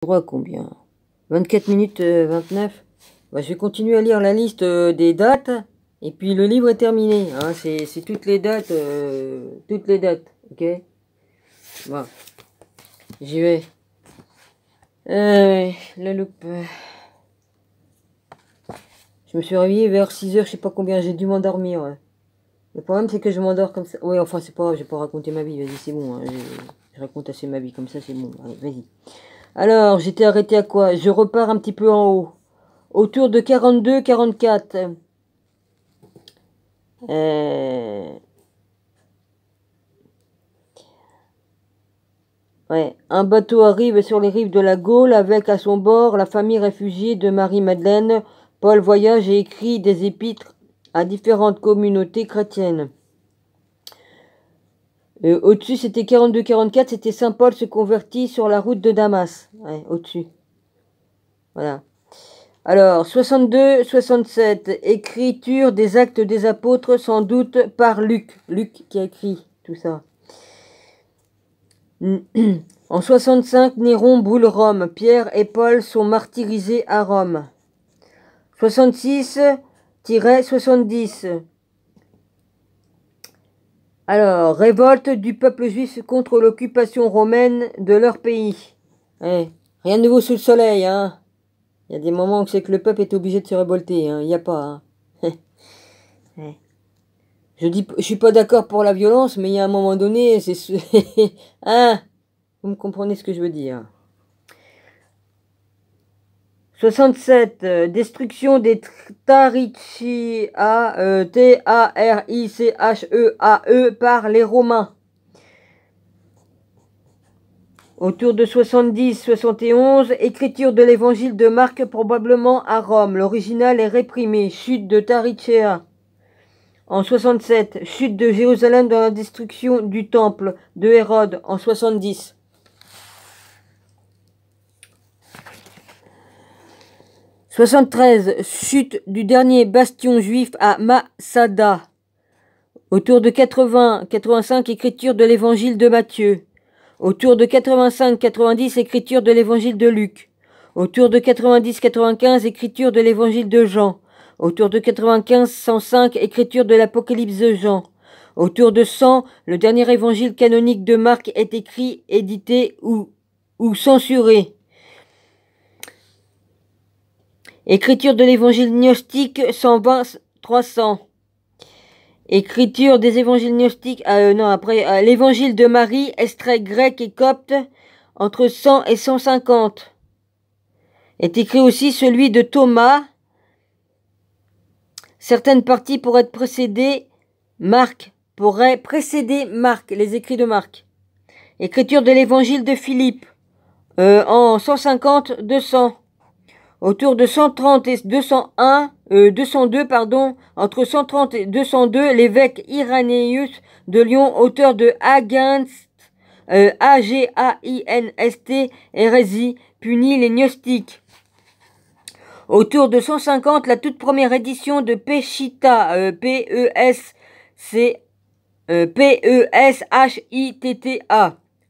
Droit combien? 24 minutes 29. Bah, je vais continuer à lire la liste des dates. Et puis le livre est terminé. Hein, c'est toutes les dates. Ok. Voilà. J'y vais. La loupe. Je me suis réveillé vers 6 h, je sais pas combien, j'ai dû m'endormir. Ouais. Le problème c'est que je m'endors comme ça. Oui, enfin c'est pas grave, je vais pas raconter ma vie, vas-y, c'est bon. Hein, je raconte assez ma vie comme ça, c'est bon. Allez, vas-y. Alors, j'étais arrêté à quoi? Je repars un petit peu en haut. Autour de 42-44. Ouais. Un bateau arrive sur les rives de la Gaule avec à son bord la famille réfugiée de Marie-Madeleine. Paul voyage et écrit des épîtres à différentes communautés chrétiennes. Au-dessus, c'était 42-44, c'était Saint Paul se convertit sur la route de Damas. Ouais, au-dessus. Voilà. Alors, 62-67, écriture des actes des apôtres, sans doute par Luc. Luc qui a écrit tout ça. En 65, Néron brûle Rome. Pierre et Paul sont martyrisés à Rome. 66-70. Alors, révolte du peuple juif contre l'occupation romaine de leur pays. Ouais, rien de nouveau sous le soleil, hein. Il y a des moments où c'est que le peuple est obligé de se révolter, hein. Il n'y a pas, hein. Ouais. Je suis pas d'accord pour la violence, mais il y a un moment donné, c'est... hein. Vous me comprenez ce que je veux dire. 67. Destruction des Taricheae, T-A-R-I-C-H-E-A-E, par les Romains. Autour de 70-71, écriture de l'évangile de Marc probablement à Rome. L'original est réprimé. Chute de Tarichea. En 67, chute de Jérusalem dans la destruction du temple de Hérode en 70. « 73. Chute du dernier bastion juif à Masada. Autour de 80-85, écriture de l'évangile de Matthieu. Autour de 85-90, écriture de l'évangile de Luc. Autour de 90-95, écriture de l'évangile de Jean. Autour de 95-105, écriture de l'Apocalypse de Jean. Autour de 100, le dernier évangile canonique de Marc est écrit, édité ou censuré. Écriture de l'évangile gnostique 120-300. Écriture des évangiles gnostiques, l'évangile de Marie, extrait grec et copte, entre 100 et 150. Est écrit aussi celui de Thomas. Certaines parties pourraient précéder Marc, les écrits de Marc. Écriture de l'évangile de Philippe, en 150-200. Autour de 130 et 202, entre 130 et 202, l'évêque Irénaeus de Lyon, auteur de Aginst, A-G-A-I-N-S-T, hérésie, punit les gnostiques. Autour de 150, la toute première édition de Peshitta, P-E-S-H-I-T-T-A,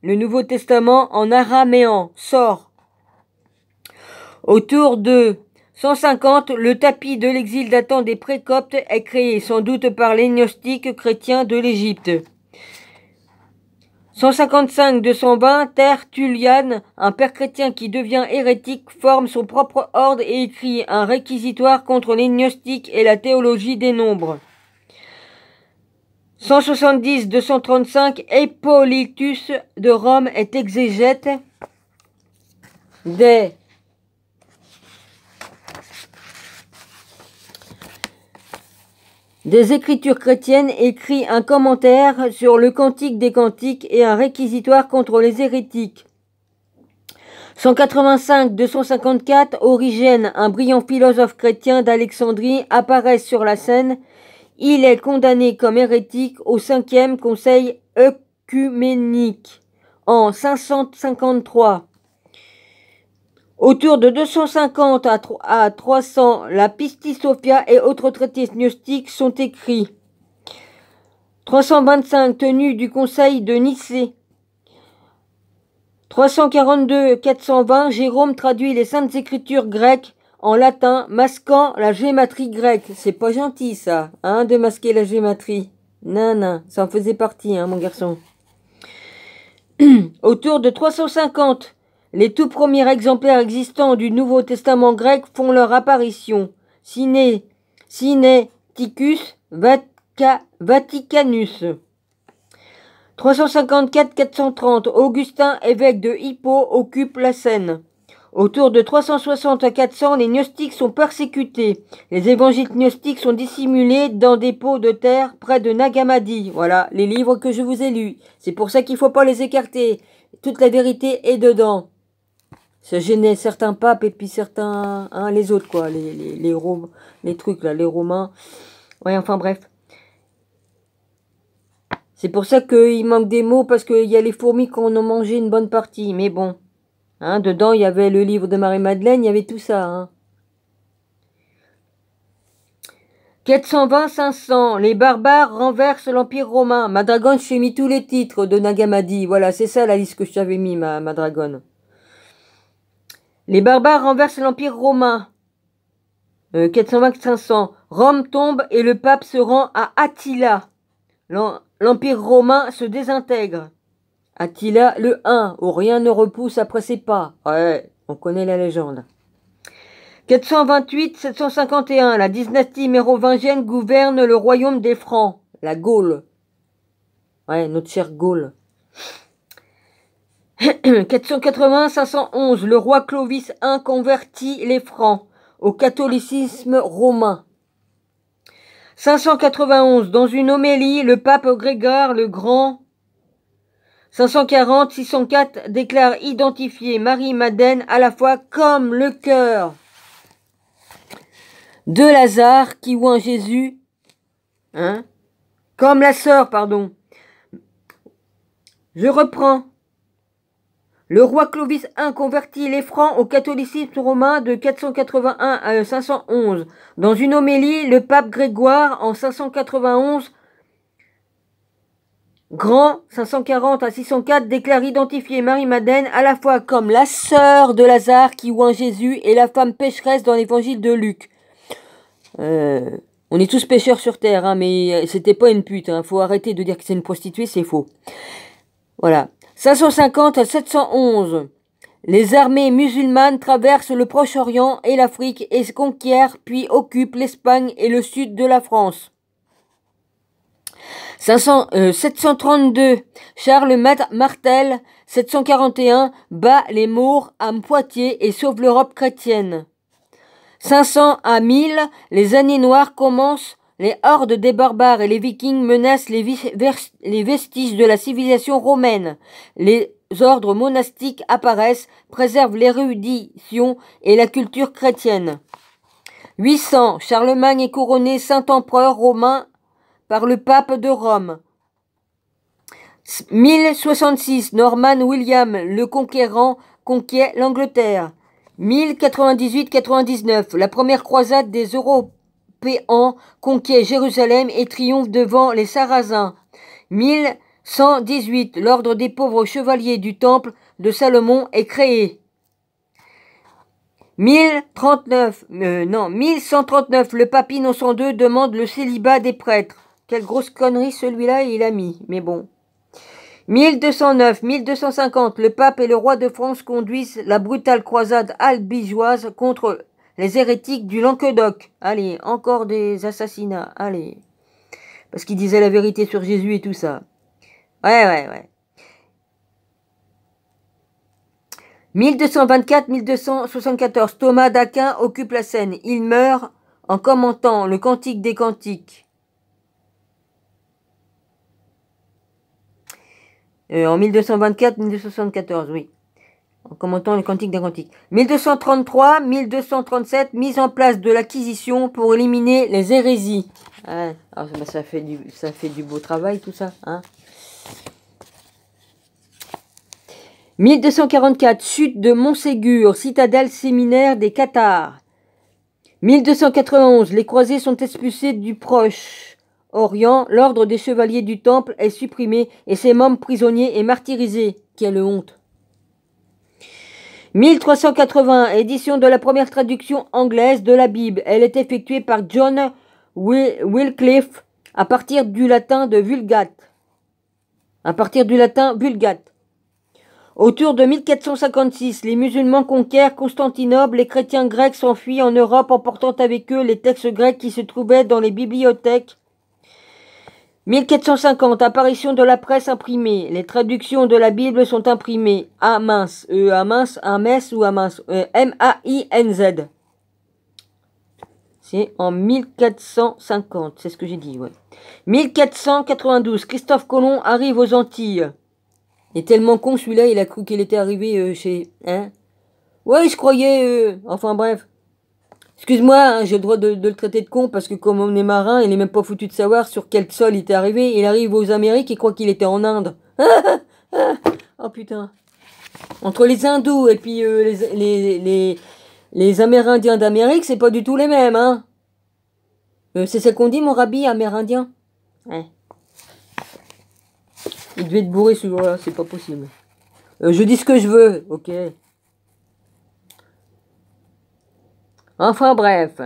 le Nouveau Testament en araméen, sort. Autour de 150, le tapis de l'exil datant des précoptes est créé, sans doute par les gnostiques chrétiens de l'Égypte. 155-220, Tertullian, un père chrétien qui devient hérétique, forme son propre ordre et écrit un réquisitoire contre les gnostiques et la théologie des nombres. 170-235, Hippolytus de Rome est exégète des écritures chrétiennes, écrit un commentaire sur le Cantique des Cantiques et un réquisitoire contre les hérétiques. 185-254, Origène, un brillant philosophe chrétien d'Alexandrie, apparaît sur la scène. Il est condamné comme hérétique au 5e Conseil œcuménique en 553. Autour de 250 à 300, la Pistis-Sophia et autres traités gnostiques sont écrits. 325, tenue du Conseil de Nicée. 342-420, Jérôme traduit les Saintes Écritures grecques en latin, masquant la gématrie grecque. C'est pas gentil, ça, hein, de masquer la gématrie. Non, non, ça en faisait partie, hein, mon garçon. Autour de 350, les tout premiers exemplaires existants du Nouveau Testament grec font leur apparition. Sinaiticus Vaticanus. 354-430, Augustin, évêque de Hippo, occupe la scène. Autour de 360 à 400, les gnostiques sont persécutés. Les évangiles gnostiques sont dissimulés dans des pots de terre près de Nagamadi. Voilà, les livres que je vous ai lus. C'est pour ça qu'il ne faut pas les écarter. Toute la vérité est dedans. Ça gênait certains papes et puis certains, hein, les autres, quoi. Les trucs, là, les Romains. Ouais, enfin bref. C'est pour ça qu'il manque des mots, parce qu'il y a les fourmis qui en ont mangé une bonne partie. Mais bon. Hein, dedans, il y avait le livre de Marie-Madeleine, il y avait tout ça. Hein. 420-500, les barbares renversent l'Empire romain. Madragon, je t'ai mis tous les titres de Nagamadi. Voilà, c'est ça la liste que je t'avais mis, Madragon. Les barbares renversent l'Empire romain. 420-500, Rome tombe et le pape se rend à Attila. L'Empire romain se désintègre. Attila le 1, où rien ne repousse après ses pas. Ouais, on connaît la légende. 428-751, la dynastie mérovingienne gouverne le royaume des Francs, la Gaule. Ouais, notre chère Gaule. 480-511, le roi Clovis I convertit les Francs au catholicisme romain. 591, dans une homélie, le pape Grégoire le Grand 540-604 déclare identifier Marie-Madeleine à la fois comme le cœur de Lazare qui oint Jésus, hein, comme la sœur, pardon. Je reprends. Le roi Clovis I convertit les Francs au catholicisme romain de 481 à 511. Dans une homélie, le pape Grégoire en 591 Grand 540 à 604 déclare identifier Marie-Madeleine à la fois comme la sœur de Lazare qui oint Jésus et la femme pécheresse dans l'évangile de Luc. On est tous pécheurs sur terre, hein, mais c'était pas une pute. Hein. Faut arrêter de dire que c'est une prostituée, c'est faux. Voilà. 550 à 711. Les armées musulmanes traversent le Proche-Orient et l'Afrique et conquièrent puis occupent l'Espagne et le sud de la France. 732, Charles Martel, 741, bat les Maures à Poitiers et sauve l'Europe chrétienne. 500 à 1000, les années noires commencent, les hordes des barbares et les vikings menacent les vestiges de la civilisation romaine. Les ordres monastiques apparaissent, préservent l'érudition et la culture chrétienne. 800, Charlemagne est couronné saint-empereur romain par le pape de Rome. 1066, Norman William le Conquérant conquiert l'Angleterre. 1098-99, la première croisade des Européens conquiert Jérusalem et triomphe devant les Sarrasins. 1118, l'ordre des pauvres chevaliers du temple de Salomon est créé. 1139, le pape Innocent II demande le célibat des prêtres. Quelle grosse connerie celui-là il a mis, mais bon. 1209-1250, le pape et le roi de France conduisent la brutale croisade albigeoise contre les hérétiques du Languedoc. Allez, encore des assassinats, allez. Parce qu'ils disaient la vérité sur Jésus et tout ça. Ouais. 1224-1274, Thomas d'Aquin occupe la scène. Il meurt en commentant le Cantique des Cantiques. En 1224-1274, oui. En commentant le Cantique des Cantiques. 1233-1237, mise en place de l'acquisition pour éliminer les hérésies. Ah, ça fait du beau travail tout ça, hein. 1244, chute de Montségur, citadelle séminaire des Cathares. 1291, les croisés sont expulsés du Proche-Orient, l'ordre des chevaliers du Temple est supprimé et ses membres prisonniers et martyrisés. Quelle honte! 1380, édition de la première traduction anglaise de la Bible. Elle est effectuée par John Wycliffe à partir du latin Vulgate. Autour de 1456, les musulmans conquièrent Constantinople, les chrétiens grecs s'enfuient en Europe emportant avec eux les textes grecs qui se trouvaient dans les bibliothèques. 1450, apparition de la presse imprimée. Les traductions de la Bible sont imprimées à mince, M-A-I-N-Z. C'est en 1450, c'est ce que j'ai dit, ouais. 1492, Christophe Colomb arrive aux Antilles. Il est tellement con celui-là, il a cru qu'il était arrivé chez... Hein? Ouais, je croyais... Enfin bref. Excuse-moi, hein, j'ai le droit de le traiter de con parce que comme on est marin, il est même pas foutu de savoir sur quel sol il était arrivé. Il arrive aux Amériques et croit qu'il était en Inde. Oh putain. Entre les hindous et puis les Amérindiens d'Amérique, c'est pas du tout les mêmes, hein. C'est ça qu'on dit, mon rabbi, amérindien? Ouais. Il devait être bourré ce jour-là, c'est pas possible. Je dis ce que je veux, ok. Enfin bref.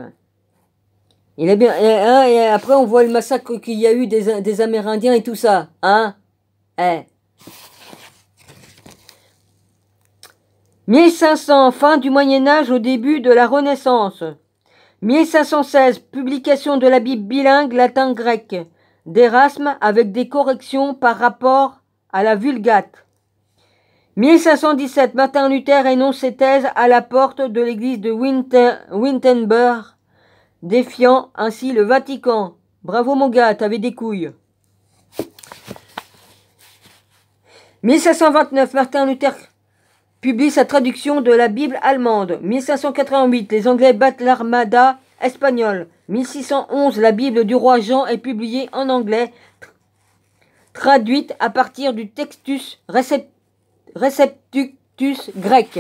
Il est bien. Et après on voit le massacre qu'il y a eu des Amérindiens et tout ça. Hein? 1500, fin du Moyen-Âge au début de la Renaissance. 1516, publication de la Bible bilingue latin-grec d'Erasme avec des corrections par rapport à la Vulgate. 1517, Martin Luther énonce ses thèses à la porte de l'église de Wittenberg, défiant ainsi le Vatican. Bravo mon gars, t'avais des couilles. 1529, Martin Luther publie sa traduction de la Bible allemande. 1588, les Anglais battent l'armada espagnole. 1611, la Bible du roi Jean est publiée en anglais, traduite à partir du Textus Receptus grec.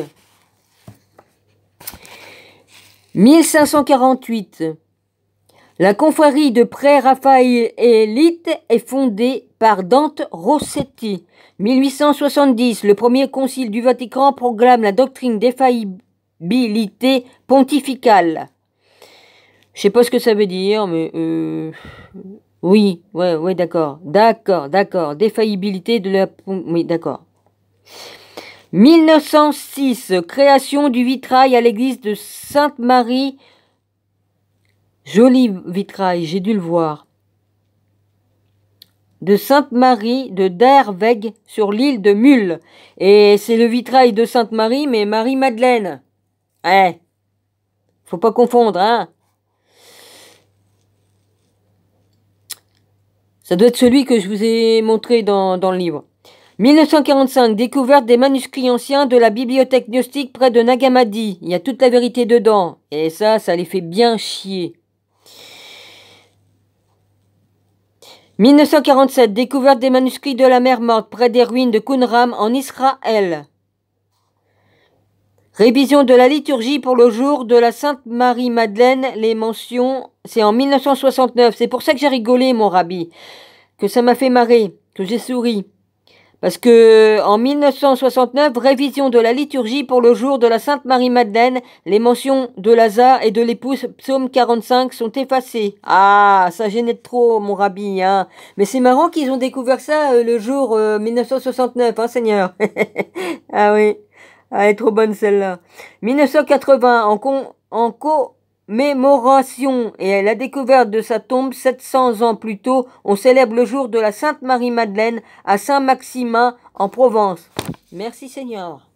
1548, la confrérie de pré-raphaélite est fondée par Dante Rossetti. 1870, le premier concile du Vatican proclame la doctrine d'effaillibilité pontificale. Je sais pas ce que ça veut dire, mais oui, ouais, d'accord, défaillibilité de la, oui, d'accord. 1906, création du vitrail à l'église de Sainte-Marie. Joli vitrail, j'ai dû le voir. De Sainte-Marie de Derweg sur l'île de Mull. Et c'est le vitrail de Sainte-Marie, mais Marie-Madeleine. Faut pas confondre, hein. Ça doit être celui que je vous ai montré dans le livre. 1945, découverte des manuscrits anciens de la bibliothèque gnostique près de Nag Hammadi. Il y a toute la vérité dedans. Et ça les fait bien chier. 1947, découverte des manuscrits de la mer Morte près des ruines de Qumran en Israël. Révision de la liturgie pour le jour de la Sainte Marie-Madeleine, les mentions, c'est en 1969. C'est pour ça que j'ai rigolé, mon rabbi, que ça m'a fait marrer, que j'ai souri. Parce que en 1969, révision de la liturgie pour le jour de la Sainte Marie-Madeleine, les mentions de Lazare et de l'épouse, psaume 45, sont effacées. Ah, ça gênait trop, mon rabbi, hein. Mais c'est marrant qu'ils ont découvert ça le jour 1969, hein, Seigneur. Ah oui. Ah, elle est trop bonne celle-là. 1980, en commémoration et la découverte de sa tombe 700 ans plus tôt, on célèbre le jour de la Sainte Marie-Madeleine à Saint-Maximin en Provence. Merci Seigneur.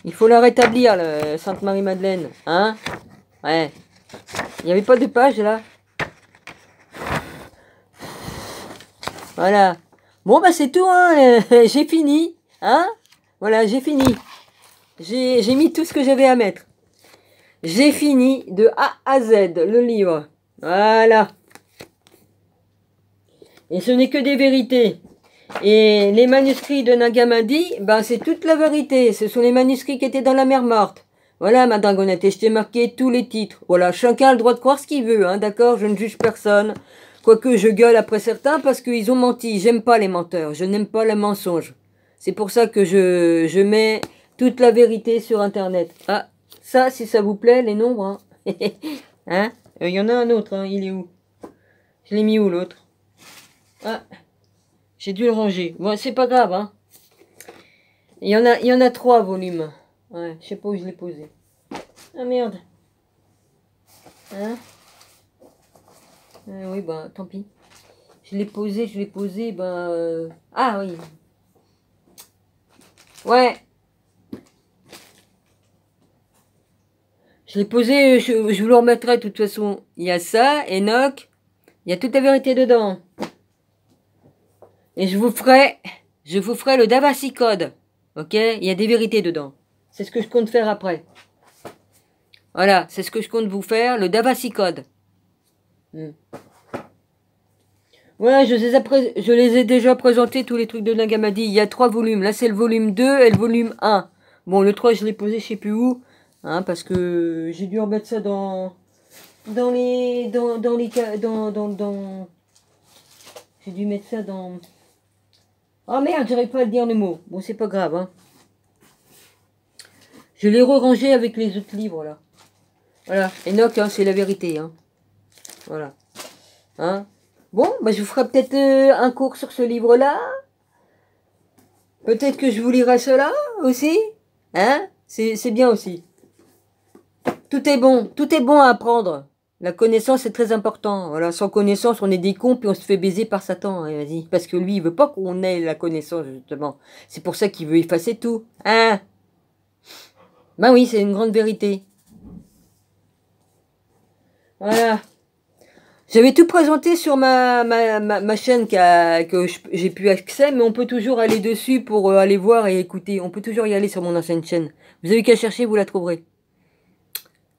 Il faut la rétablir, la Sainte Marie-Madeleine. Hein? Ouais. Il n'y avait pas de page là? Voilà. Bon bah c'est tout, hein. J'ai fini. Hein? Voilà, j'ai fini. J'ai mis tout ce que j'avais à mettre. J'ai fini de A à Z, le livre. Voilà. Et ce n'est que des vérités. Et les manuscrits de Nag Hammadi, ben c'est toute la vérité. Ce sont les manuscrits qui étaient dans la mer Morte. Voilà, ma dragonette. Et je t'ai marqué tous les titres. Voilà, chacun a le droit de croire ce qu'il veut, hein, d'accord? Je ne juge personne. Quoique je gueule après certains parce qu'ils ont menti. J'aime pas les menteurs. Je n'aime pas le mensonge. C'est pour ça que je mets toute la vérité sur Internet. Ah, ça, si ça vous plaît, les nombres. Hein, hein, y en a un autre, hein, il est où? Je l'ai mis où l'autre? Ah, j'ai dû le ranger. Bon, c'est pas grave, hein. Il y en a 3 volumes. Ouais, je sais pas où je l'ai posé. Ah merde. Hein? Oui, bah, tant pis. Je l'ai posé, ben... Ah oui. Ouais. Je l'ai posé, je vous le remettrai de toute façon. Il y a ça, Enoch. Il y a toute la vérité dedans. Et je vous ferai le Da Vinci Code. Ok? Il y a des vérités dedans. C'est ce que je compte faire après. Voilà, c'est ce que je compte vous faire, le Da Vinci Code. Ouais, je les ai déjà présentés, tous les trucs de Nagamadi. Il y a 3 volumes. Là, c'est le volume 2 et le volume 1. Bon, le 3, je l'ai posé je sais plus où. Hein, parce que j'ai dû remettre ça dans j'ai dû mettre ça dans... Oh merde, j'arrive pas à le dire le mot. Bon, c'est pas grave, hein. Je l'ai re-rangé avec les autres livres, là. Voilà, Enoch, hein, c'est la vérité, hein. Voilà. Hein. Bon, bah, je vous ferai peut-être un cours sur ce livre-là. Peut-être que je vous lirai cela aussi. Hein? C'est bien aussi. Tout est bon à apprendre. La connaissance est très important. Voilà, sans connaissance, on est des cons puis on se fait baiser par Satan. Hein, vas-y, parce que lui, il veut pas qu'on ait la connaissance justement. C'est pour ça qu'il veut effacer tout. Hein? Ben oui, c'est une grande vérité. Voilà. J'avais tout présenté sur ma chaîne que j'ai plus accès, mais on peut toujours aller dessus pour aller voir et écouter. On peut toujours y aller sur mon ancienne chaîne. Vous avez qu'à chercher, vous la trouverez.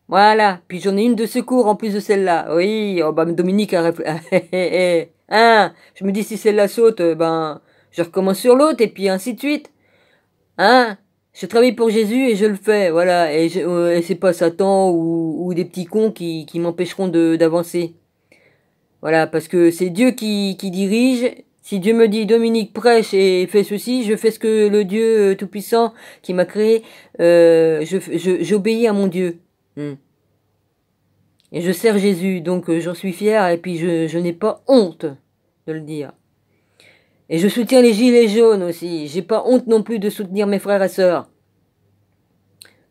Voilà. Puis j'en ai une de secours en plus de celle-là. Oui, oh, bah, Dominique a réfléchi. Hein, je me dis si celle-là saute, ben, je recommence sur l'autre et puis ainsi de suite. Hein? Je travaille pour Jésus et je le fais, voilà. Et c'est pas Satan ou des petits cons qui m'empêcheront d'avancer. Voilà, parce que c'est Dieu qui dirige. Si Dieu me dit Dominique prêche et fais ceci, je fais ce que le Dieu Tout-Puissant qui m'a créé, j'obéis à mon Dieu. Et je sers Jésus, donc j'en suis fier et puis je n'ai pas honte de le dire. Et je soutiens les gilets jaunes aussi. J'ai pas honte non plus de soutenir mes frères et sœurs.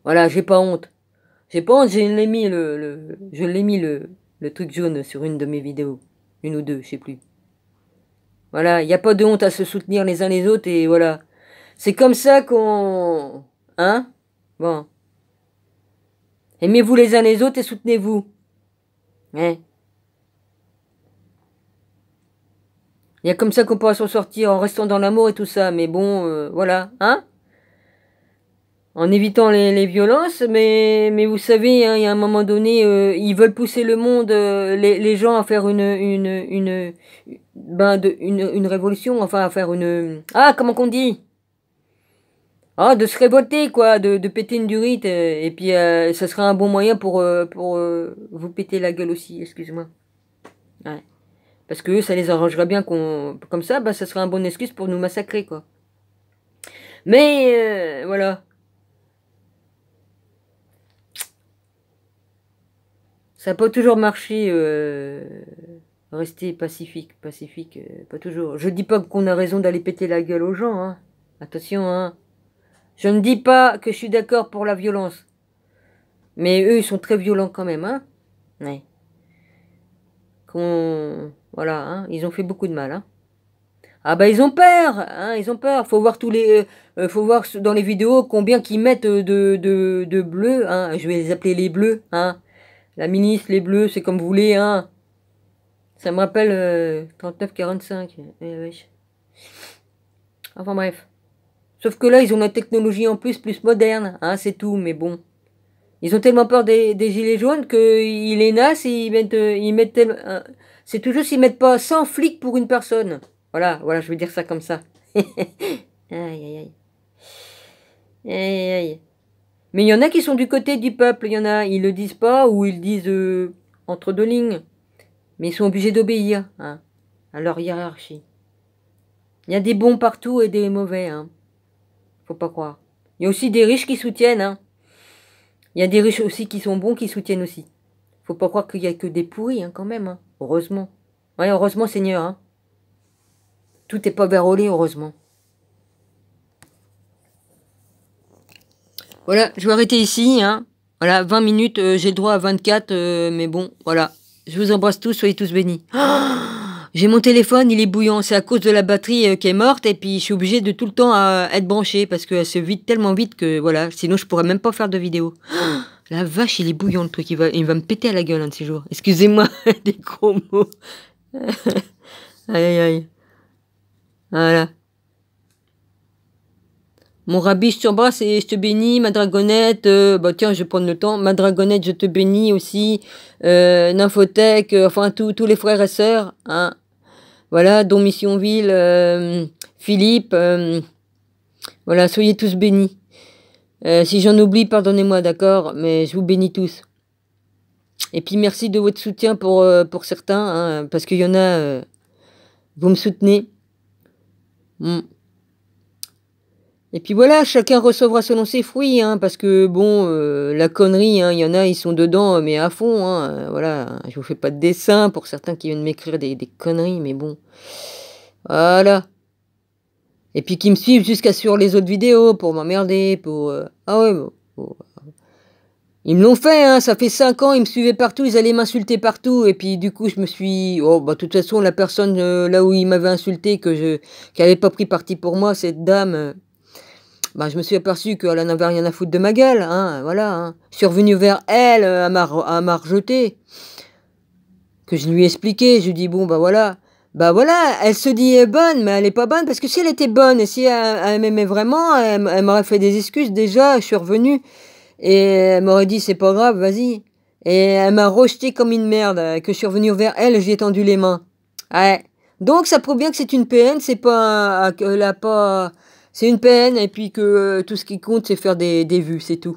Voilà, j'ai pas honte. J'ai pas honte, je l'ai mis le truc jaune sur une de mes vidéos. Une ou deux, je sais plus. Voilà, il n'y a pas de honte à se soutenir les uns les autres et voilà. C'est comme ça qu'on... Hein? Bon. Aimez-vous les uns les autres et soutenez-vous. Hein? Il y a comme ça qu'on pourra s'en sortir en restant dans l'amour et tout ça. Mais bon, voilà. Hein? En évitant les violences, mais vous savez, hein, il y a un moment donné, ils veulent pousser le monde, les gens à faire une révolution, enfin à faire une... Ah, comment qu'on dit? Ah, de se révolter, quoi, de péter une durite, et puis ça sera un bon moyen pour vous péter la gueule aussi, excuse-moi. Ouais. Parce que eux, ça les arrangerait bien qu'on... Comme ça, bah, ça serait un bon excuse pour nous massacrer, quoi. Mais, voilà. Ça n'a pas toujours marché, rester pacifique, pas toujours. Je dis pas qu'on a raison d'aller péter la gueule aux gens, hein. Attention, hein. Je ne dis pas que je suis d'accord pour la violence. Mais eux, ils sont très violents quand même, hein. Ouais. Voilà, hein. Ils ont fait beaucoup de mal, hein. Ah bah ils ont peur, hein, ils ont peur. Faut voir faut voir dans les vidéos combien qu'ils mettent de bleus, hein. Je vais les appeler les bleus, hein. La ministre, les bleus, c'est comme vous voulez, hein. Ça me rappelle 39-45. Enfin bref. Sauf que là, ils ont la technologie en plus moderne, hein, c'est tout, mais bon. Ils ont tellement peur des gilets jaunes qu'ils les nassent et ils mettent c'est toujours s'ils mettent pas 100 flics pour une personne. Voilà, je veux dire ça comme ça. Aïe, aïe, aïe. Aïe, aïe. Mais il y en a qui sont du côté du peuple, il y en a, ils le disent pas ou ils disent entre deux lignes. Mais ils sont obligés d'obéir, hein, à leur hiérarchie. Il y a des bons partout et des mauvais, hein. Faut pas croire. Il y a aussi des riches qui soutiennent, hein. Il y a des riches aussi qui sont bons, qui soutiennent aussi. Faut pas croire qu'il y a que des pourris, hein, quand même, hein. Heureusement. Ouais, heureusement, Seigneur, hein. Tout n'est pas vérolé, heureusement. Voilà, je vais arrêter ici, hein. Voilà, 20 minutes, j'ai le droit à 24, mais bon, voilà. Je vous embrasse tous, soyez tous bénis. J'ai mon téléphone, il est bouillant. C'est à cause de la batterie qui est morte, et puis je suis obligée de tout le temps être branchée, parce qu'elle se vide tellement vite que, voilà, sinon je pourrais même pas faire de vidéo. La vache, il est bouillant le truc, il va me péter à la gueule un de ces jours. Excusez-moi des gros mots. Aïe, aïe, aïe. Voilà. Mon rabbi, je t'embrasse et je te bénis, ma dragonnette. Bah tiens, je vais prendre le temps. Ma dragonnette, je te bénis aussi. Nymphotech, enfin tous les frères et sœurs. Hein. Voilà, dont Missionville, Philippe. Voilà, soyez tous bénis. Si j'en oublie, pardonnez-moi, d'accord, mais je vous bénis tous. Et puis merci de votre soutien pour certains, hein, parce qu'il y en a, vous me soutenez. Et puis voilà, chacun recevra selon ses fruits, hein, parce que bon, la connerie, hein, il y en a, ils sont dedans, mais à fond, hein, voilà. Je vous fais pas de dessin pour certains qui viennent m'écrire des conneries, mais bon. Voilà. Et puis qui me suivent jusqu'à sur les autres vidéos pour m'emmerder, pour... Ah ouais, bon. Ils me l'ont fait, hein, ça fait 5 ans, ils me suivaient partout, ils allaient m'insulter partout, et puis du coup je me suis... Oh, bah de toute façon, la personne là où ils m'avaient insulté, qui avait pas pris parti pour moi, cette dame... Bah, je me suis aperçu qu'elle n'avait rien à foutre de ma gueule, hein, voilà. Hein. Je suis revenu vers elle, elle m'a rejeté. Que je lui ai expliqué, je lui ai dit, bon, bah voilà, elle se dit bonne, mais elle est pas bonne, parce que si elle était bonne, et si elle m'aimait vraiment, elle m'aurait fait des excuses déjà, je suis revenu, et elle m'aurait dit, c'est pas grave, vas-y. Et elle m'a rejeté comme une merde, que je suis revenu vers elle, j'ai tendu les mains. Ouais. Donc ça prouve bien que c'est une PN, c'est pas... Elle a pas... C'est une peine, et puis que tout ce qui compte, c'est faire des vues, c'est tout.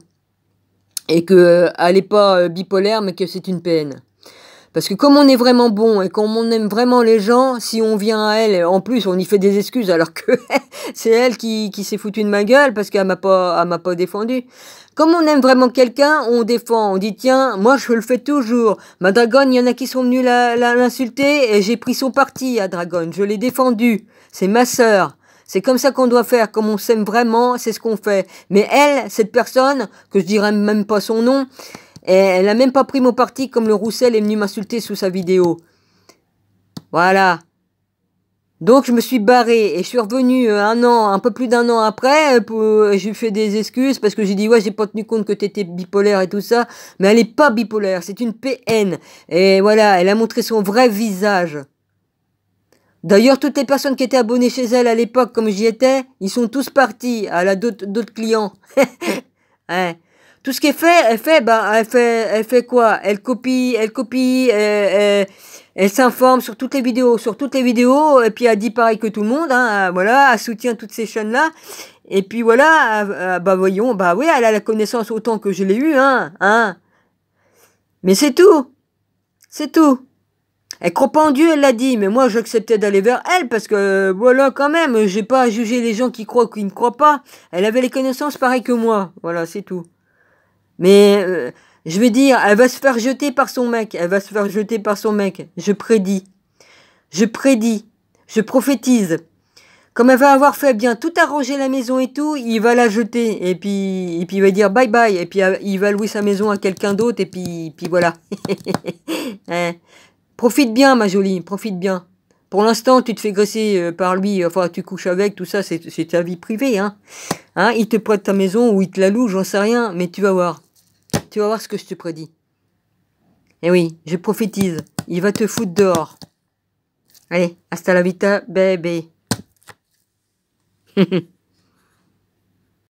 Et que elle n'est pas bipolaire, mais que c'est une peine. Parce que comme on est vraiment bon, et comme on aime vraiment les gens, si on vient à elle, en plus, on y fait des excuses, alors que c'est elle qui s'est foutue de ma gueule, parce qu'elle m'a pas défendu. Comme on aime vraiment quelqu'un, on défend, on dit tiens, moi je le fais toujours. Ma dragonne, il y en a qui sont venus l'insulter, et j'ai pris son parti à dragonne, je l'ai défendu. C'est ma sœur. C'est comme ça qu'on doit faire, comme on s'aime vraiment, c'est ce qu'on fait. Mais elle, cette personne, que je dirais même pas son nom, elle a même pas pris mon parti comme le Roussel est venu m'insulter sous sa vidéo. Voilà. Donc je me suis barré et je suis revenu un peu plus d'1 an après, j'ai fait des excuses parce que j'ai dit ouais j'ai pas tenu compte que t'étais bipolaire et tout ça, mais elle est pas bipolaire, c'est une PN. Et voilà, elle a montré son vrai visage. D'ailleurs, toutes les personnes qui étaient abonnées chez elle à l'époque, comme j'y étais, ils sont tous partis. Elle a d'autres clients. Ouais. Tout ce qu'elle fait, elle fait quoi? Elle copie, elle s'informe sur toutes les vidéos, et puis elle dit pareil que tout le monde, hein, voilà, elle soutient toutes ces chaînes-là. Et puis voilà, bah voyons, bah oui, elle a la connaissance autant que je l'ai eu, hein. Mais c'est tout. C'est tout. Elle croit pas en Dieu, elle l'a dit, mais moi j'acceptais d'aller vers elle parce que voilà quand même, j'ai pas à juger les gens qui croient ou qui ne croient pas. Elle avait les connaissances pareilles que moi, voilà c'est tout. Mais je vais dire, elle va se faire jeter par son mec, je prédis, je prophétise. Comme elle va avoir fait bien tout arranger la maison et tout, il va la jeter et puis il va dire bye bye et puis il va louer sa maison à quelqu'un d'autre et puis voilà. Hein. Profite bien, ma jolie, profite bien. Pour l'instant, tu te fais graisser par lui, enfin, tu couches avec, tout ça, c'est ta vie privée, hein. Hein, il te prête ta maison ou il te la loue, j'en sais rien, mais tu vas voir. Tu vas voir ce que je te prédis. Eh oui, je prophétise. Il va te foutre dehors. Allez, hasta la vita, bébé.